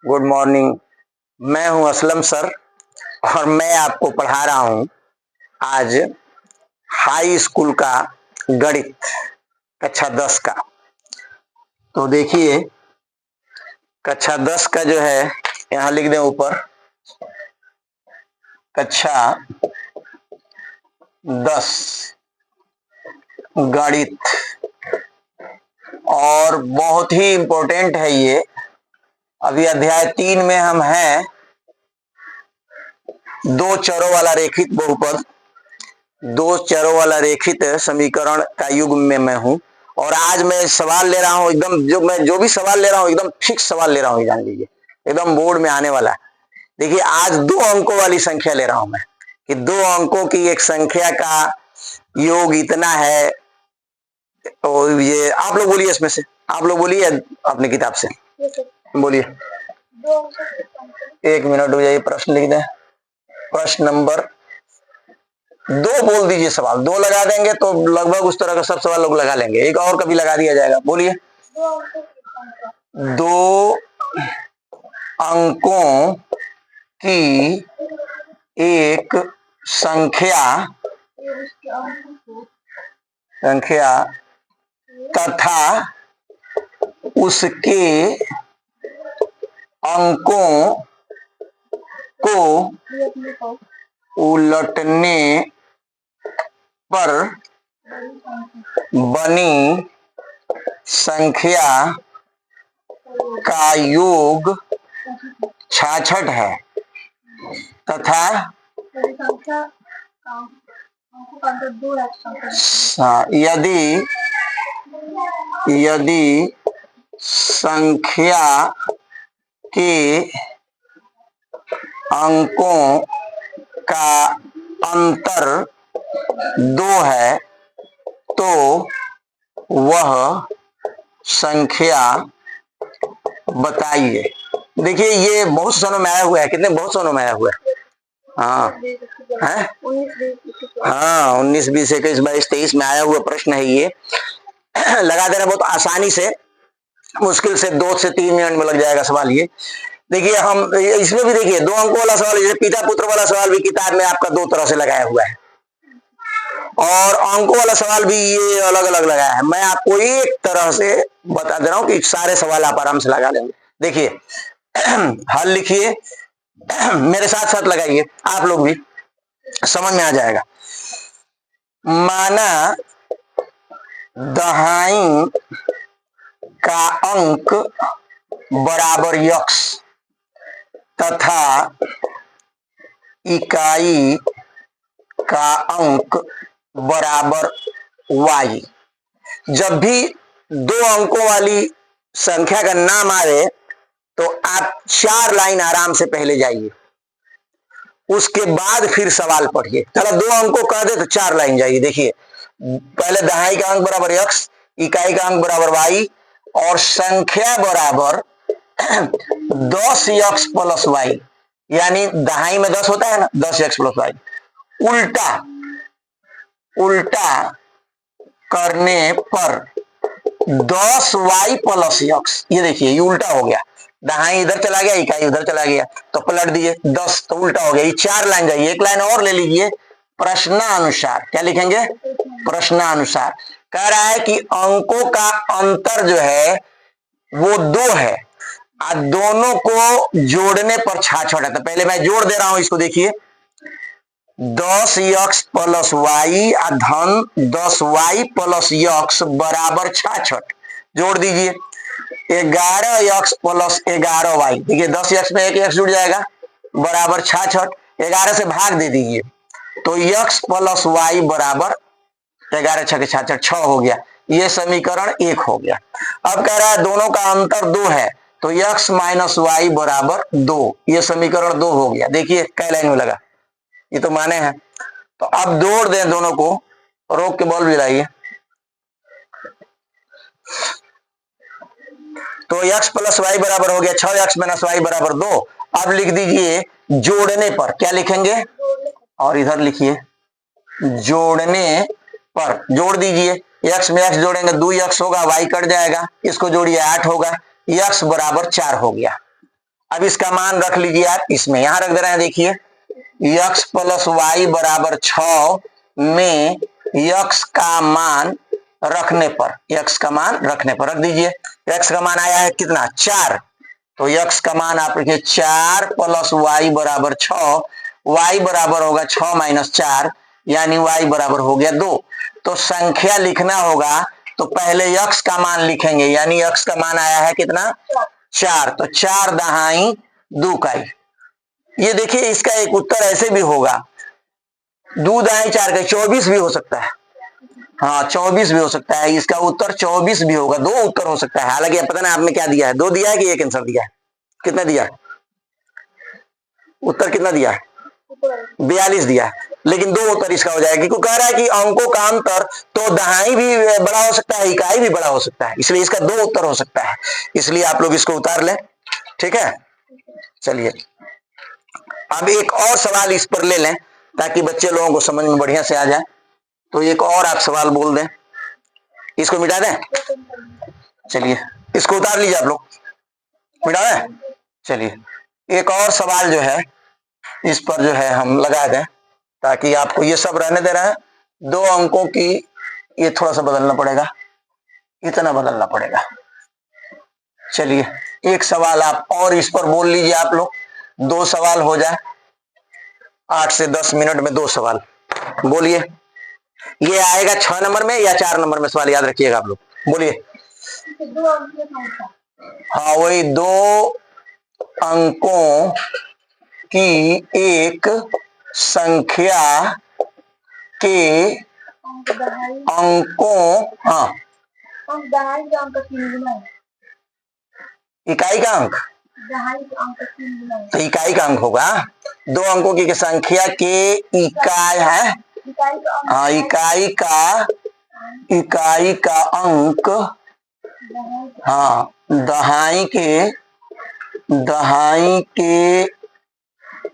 Good morning. मैं हूं Aslam sir और मैं आपको पढ़ा रहा हूं आज हाई स्कूल का गणित कक्षा 10 का। तो देखिए कक्षा 10 का जो है यहां लिख दें ऊपर, कक्षा 10 गणित। और बहुत ही इंपॉर्टेंट है ये। अभी अध्याय 3 में हम हैं, दो चरों वाला रेखित बहुपद, दो चरों वाला रेखित समीकरण का युग में मैं हूं। और आज मैं सवाल ले रहा हूं एकदम, जो भी सवाल ले रहा हूं एकदम फिक्स सवाल ले रहा हूं, जान लीजिए एकदम बोर्ड में आने वाला है। देखिए आज 2 अंकों वाली संख्या ले रहा हूं मैं, कि 2 अंकों की एक संख्या का योग इतना है। और ये आप लोग बोलिए, इसमें से आप लोग बोलिए अपनी किताब से बोलिए। 1 मिनट हो जाइए, प्रश्न लिख दें। प्रश्न नंबर 2 बोल दीजिए। सवाल 2 लगा देंगे तो लगभग उस तरह का सब सवाल लोग लगा लेंगे। एक और कभी लगा दिया जाएगा, बोलिए। 2 अंकों की एक संख्या तथा उसके अंकों को उलटने पर बनी संख्या का योग 66 है तथा यदि संख्या के अंकों का अंतर 2 है तो वह संख्या बताइए। देखिए ये बहुत सनों में आया हुआ है। कितने? बहुत सनों में आया हुआ है। हाँ है, 19, 20, 21, 22, 23 में आया हुआ प्रश्न है ये। लगा देना बहुत आसानी से, मुश्किल से 2 से 3 मिनट में लग जाएगा सवाल ये। देखिए हम इसमें भी देखिए 2 अंकों वाला सवाल, जैसे पिता पुत्र वाला सवाल भी किताब में आपका 2 तरह से लगाया हुआ है, और अंकों वाला सवाल भी ये अलग अलग लगाया है। मैं आपको एक तरह से बता दे रहा हूं कि सारे सवाल आप आराम से लगा लेंगे। देखिए हल लिखिए, मेरे साथ साथ लगाइए, आप लोग भी समझ में आ जाएगा। माना दहाई का अंक बराबर यक्स तथा इकाई का अंक बराबर y। जब भी 2 अंकों वाली संख्या का नाम आए तो आप 4 लाइन आराम से पहले जाइए, उसके बाद फिर सवाल पढ़िए। चलो 2 अंकों कह दे तो 4 लाइन जाइए। देखिए पहले दहाई का अंक बराबर x, इकाई का अंक बराबर y और संख्या बराबर 10x प्लस y, यानी दहाई में 10 होता है ना, 10x प्लस y। उल्टा करने पर 10y प्लस x, ये देखिए ये उल्टा हो गया। दहाई इधर चला गया, इकाई उधर चला गया, तो पलट दिए 10 तो उल्टा हो गया। ये 4 लाइन जाइए, एक लाइन और ले लीजिए। प्रश्नानुसार क्या लिखेंगे? प्रश्नानुसार। कह रहा है कि अंकों का अंतर जो है वो 2 है, दोनों को जोड़ने पर 66 है। तो पहले मैं जोड़ दे रहा हूं इसको, देखिए 10x प्लस y धन 10y प्लस x बराबर 66। जोड़ दीजिए 11x प्लस 11y। देखिए 10x में एक x जुड़ जाएगा बराबर 66। 11 से भाग दे दीजिए तो x प्लस y बराबर 11 6 66, 6 हो गया। ये समीकरण 1 हो गया। अब कह रहा है दोनों का अंतर 2 है तो x माइनस y बराबर 2। ये समीकरण 2 हो गया। देखिए कै लाइन में लगा, ये तो माने हैं। तो अब जोड़ दें दोनों को, रोक के बॉल भी लाइए। तो x प्लस वाई बराबर हो गया 6x माइनस वाई बराबर 2। अब लिख दीजिए जोड़ने पर, क्या लिखेंगे? और इधर लिखिए जोड़ने पर। जोड़ दीजिए, x में x जोड़ेंगे 2x होगा, y कट जाएगा, इसको जोड़िए 8 होगा, x बराबर 4 हो गया। अब इसका मान रख लीजिए आप, इसमें यहां रख दे रहे हैं, देखिए x प्लस वाई बराबर 6 में x का मान रखने पर, x का मान रखने पर रख दीजिए। x का मान आया है कितना, 4, तो x का मान आप लिखिए 4 प्लस वाई बराबर 6, y बराबर होगा 6 माइनस 4, यानी y बराबर हो गया 2। तो संख्या लिखना होगा तो पहले x का मान लिखेंगे, यानी x का मान आया है कितना, 4, तो 4 दहाई 2 काई। ये देखिए इसका एक उत्तर ऐसे भी होगा, 2 दहाई 4 का 24 भी हो सकता है। हाँ 24 भी हो सकता है, इसका उत्तर 24 भी होगा, 2 उत्तर हो सकता है। हालांकि पता ना आपने क्या दिया है, 2 दिया है कि एक आंसर दिया है, कितना दिया है, उत्तर कितना दिया है, 42 दिया है, लेकिन 2 उत्तर इसका हो जाएगा, क्योंकि कह रहा है कि अंकों का अंतर तो दहाई भी बड़ा हो सकता है, इकाई भी बड़ा हो सकता है, इसलिए इसका 2 उत्तर हो सकता है, इसलिए आप लोग इसको उतार लें। ठीक है, चलिए अब एक और सवाल इस पर ले लें ताकि बच्चे लोगों को समझ में बढ़िया से आ जाए। तो एक और आप सवाल बोल दें, इसको मिटा दें, चलिए इसको उतार लीजिए आप लोग, मिटा दें। चलिए एक और सवाल जो है इस पर जो है हम लगा दें, ताकि आपको ये सब रहने दे रहे हैं, 2 अंकों की ये थोड़ा सा बदलना पड़ेगा, इतना बदलना पड़ेगा। चलिए एक सवाल आप और इस पर बोल लीजिए आप लोग, 2 सवाल हो जाए, 8 से 10 मिनट में 2 सवाल बोलिए। ये आएगा 6 नंबर में या 4 नंबर में, सवाल याद रखिएगा आप लोग, बोलिए। हाँ वही 2 अंकों की एक संख्या के अंकों, हाँ इकाई का अंक, तो इकाई का अंक होगा, 2 अंकों की संख्या के इकाई है, हाँ इकाई का अंक, हाँ दहाई के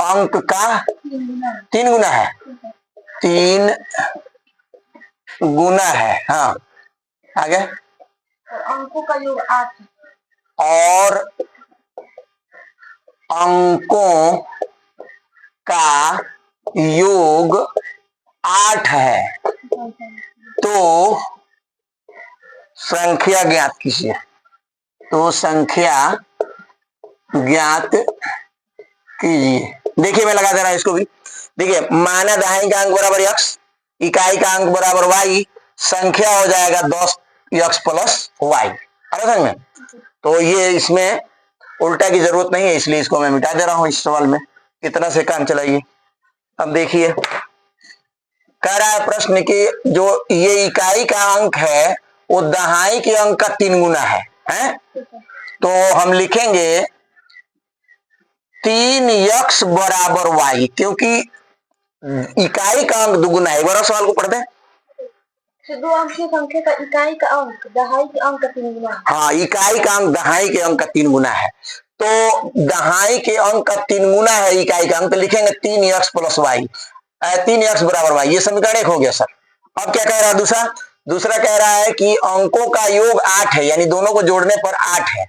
अंक का 3 गुना है, 3 गुना है। हाँ आगे, अंकों का योग 8, और अंकों का योग 8 है, तो संख्या ज्ञात कीजिए। तो संख्या ज्ञात कीजिए, देखिए मैं लगा दे रहा हूं इसको भी, देखिए माना दहाई का अंक बराबर x, इकाई का अंक बराबर y, संख्या हो जाएगा 10x प्लस y, समझ में। तो ये इसमें उल्टा की जरूरत नहीं है, इसलिए इसको मैं मिटा दे रहा हूं इस सवाल में, इतना से काम चलाइए। अब देखिए कह रहा है प्रश्न कि जो ये इकाई का अंक है वो दहाई के अंक का 3 गुना है? तो हम लिखेंगे 3x बराबर y, क्योंकि इकाई का अंक दुगुना है। एक बार सवाल को पढ़ते हैं, 2 अंक की संख्या का इकाई का अंक दहाई के अंक का 3 गुना है। हाँ इकाई का अंक दहाई के अंक का 3 गुना है, तो दहाई के अंक का 3 गुना है इकाई का अंक, तो लिखेंगे 3x प्लस वाई, 3x बराबर वाई, ये समीकरण 1 हो गया सर। अब क्या कह रहा है दूसरा कह रहा है कि अंकों का योग 8 है, यानी दोनों को जोड़ने पर 8 है,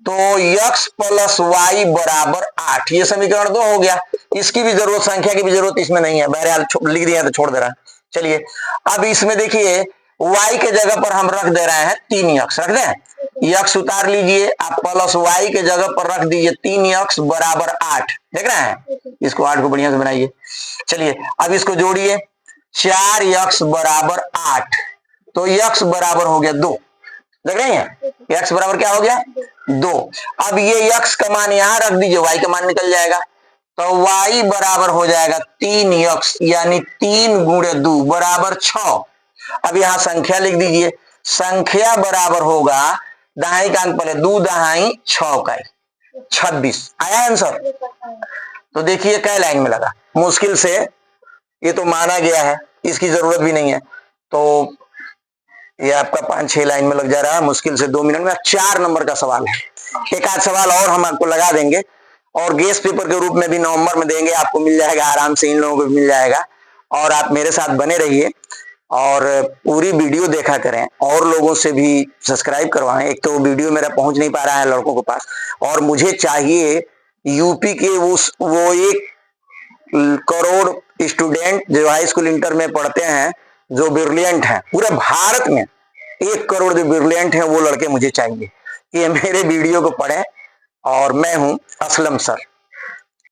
तो x प्लस वाई बराबर 8, ये समीकरण 2 हो गया। इसकी भी जरूरत, संख्या की भी जरूरत इसमें नहीं है, बहरहाल लिख दिया तो छोड़ दे रहा है। चलिए अब इसमें देखिए y के जगह पर हम रख दे रहे हैं 3x, रख दें, x उतार लीजिए आप, प्लस y के जगह पर रख दीजिए 3x बराबर 8, देख रहे हैं, इसको 8 को बढ़िया से बनाइए। चलिए अब इसको जोड़िए, 4x बराबर 8, तो x बराबर हो गया 2, देख रहे हैं, x बराबर क्या हो गया 2। अब ये x का मान यहां रख दीजिए, y का मान निकल जाएगा, तो y बराबर हो जाएगा 3x, यानी 3 गुणे 2 बराबर 6। अब यहां संख्या लिख दीजिए, संख्या बराबर होगा दहाई का अंक पहले 2 दहाई 6 का 26, आया आंसर। तो देखिए क्या लाइन में लगा, मुश्किल से ये तो माना गया है, इसकी जरूरत भी नहीं है, तो ये आपका 5-6 लाइन में लग जा रहा है, मुश्किल से 2 मिनट में। 4 नंबर का सवाल है, एक आध सवाल और हम आपको लगा देंगे, और गेस्ट पेपर के रूप में भी नवंबर में देंगे, आपको मिल जाएगा आराम से, इन लोगों को भी मिल जाएगा। और आप मेरे साथ बने रहिए और पूरी वीडियो देखा करें, और लोगों से भी सब्सक्राइब करवाएं। एक तो वीडियो मेरा पहुंच नहीं पा रहा है लड़कों के पास, और मुझे चाहिए यूपी के वो 1 करोड़ स्टूडेंट जो हाई स्कूल इंटर में पढ़ते हैं, जो ब्रिलियंट हैं पूरे भारत में, 1 करोड़ जो ब्रिलियंट हैं वो लड़के मुझे चाहिए। ये मेरे वीडियो को पढ़ें। और मैं हूं असलम सर।